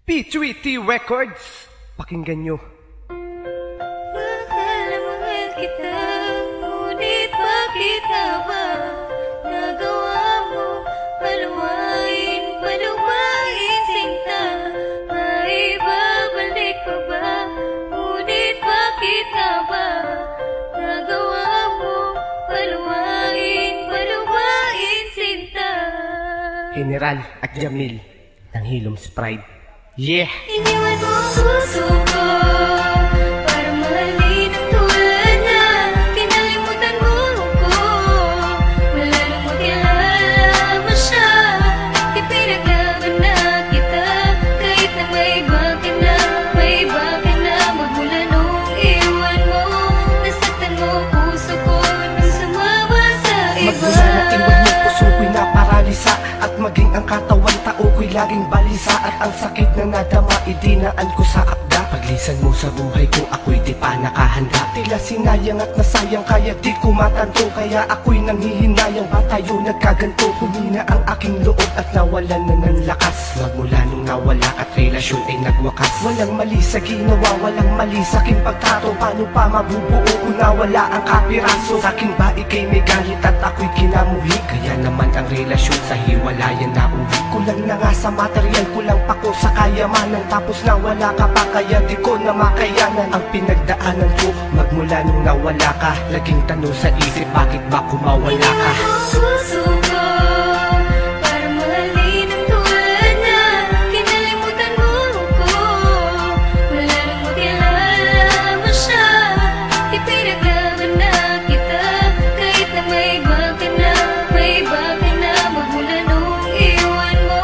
P3T Records, pakinggan nyo. Mahal na mahal kita, ngunit bakit nga ba nagawa mo paluwain sinta? Maibabalik pa ba, ngunit bakit nga ba nagawa mo paluwain sinta? General at Jamil ng Hilom Sprite. Yeah! Iniwan mo ang puso ko para mahalin ang tulad na kinalimutan mo ko. Wala nang makilala mo siya, ipinaglaban na kita. Kahit na may iba ka na magmula nung iwan mo. Nasaktan mo ang puso ko nung sumama sa iba. Magmula na iwan mo, puso ko'y naparalisa. At maging ang katawan tao ko'y laging balisa. At ang sakit na nadama, idinaan ko sa akda. Paglisan mo sa buhay ko, ako'y di pa nakahanda. Tila sinayang at nasayang, kaya di ko matanto. Kaya ako'y nanghihinayang, ba tayo nagkaganto? Humina ang aking loob at nawalan na ng lakas. Magmula nung nawala at relasyon ay nagwakas. Walang mali sa ginawa, walang mali sa aking pagtrato. Paano pa mabubuo kung nawala ang kapiraso? Sa akin ba ikay may galit at ako'y kinamuhi? Kaya naman ang relasyon sa hiwalayan na uwi. Kulang na nga sa material, kulang pa ko sa kayamanan. Tapos nawala ka pa, kaya di ko na makayanan ang pinagdaanan ko. Magmula nung nawala ka, laging tanong sa isip, bakit ba kumawala ka? Puso ko para mahalin ang tulad na kinalimutan mo ko. Wala nang makilala mo siya, ipinaglaban na kita. Kahit na may iba ka na magmula nung iwan mo.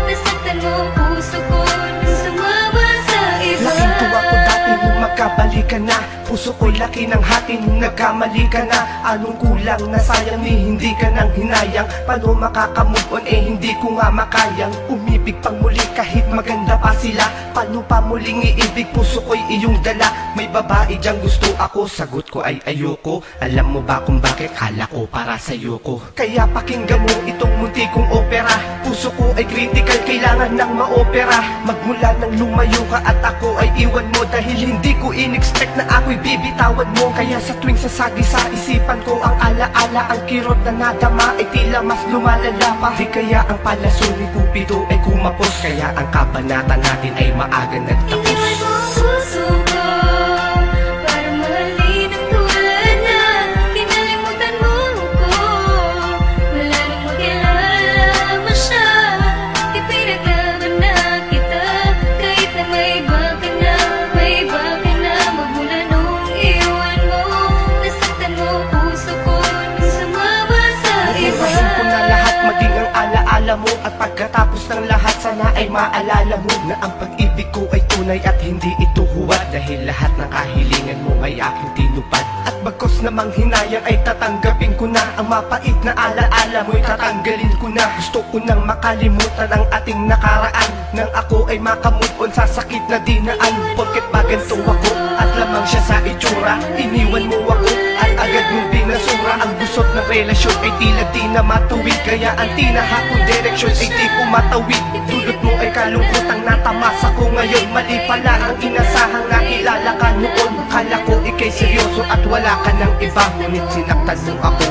Nasaktan mo ang puso ko nung sumama sa iba. Laking tuwa ko dati nung magkabalikan na. Puso ko'y laki ng hati nung nagkamali ka na. Anong kulang na sayang ni hindi ka nang hinayang? Paano makakamove on hindi ko nga makayang umibig pang muli kahit maganda pa sila? Paano pa muling iibig, puso ko'y iyong dala? May babae diyang gusto ako, sagot ko ay ayoko. Alam mo ba kung bakit? Kala ko para sa'yo ko. Kaya pakinggan mo itong munti kong opera. Puso ko ay critical, kailangan ng maopera. Magmula nang lumayo ka at ako ay iwan mo. Dahil hindi ko in-expect na ako'y bibitawan mo. Kaya sa tuwing sasagi sa isipan ko ang alaala, ang kirot na nadama ay tila mas lumalala pa. Di kaya ang palaso ni Cupido ay kumapos, kaya ang kabanata natin ay maaga nagtapos. Iniwan mo ang puso ko para mahalin ang tulad na kinalimutan mo ko. Wala nang makilala mo siya, ipinaglaban na kita. Kahit na may iba ka na magmula nung iwan mo. Nasaktan mo ang puso ko nung sumama sa iba. Iwahin ko na lahat, maging ang alaala mo. At pagkatapos ng lahat, sana ay maalala mo na ang pag-ibig ko ay tunay at hindi ito huwad. Dahil lahat ng kahilingan mo ay aking tinupad. At bagkos namang hinayang ay tatanggapin ko na. Ang mapait na alaala mo'y tatanggalin ko na. Gusto ko nang makalimutan ang ating nakaraan. Nang ako ay makamove on sa sakit na dinaan. Porket ba ganito ako at lamang siya sa itsura? Iniwan mo ako at agad mong binasura. Ang gusot ng relasyon ay tila di na matuwid. Kaya ang tinahakong direksyon ay di ko matawid. Dulot mo ay kalungkotang natamasa ko ngayon. Mali pala ang inasahang nakilala ka noon. Kala ko ikay seryoso at wala ka ng iba. Ngunit sinaktan mo ako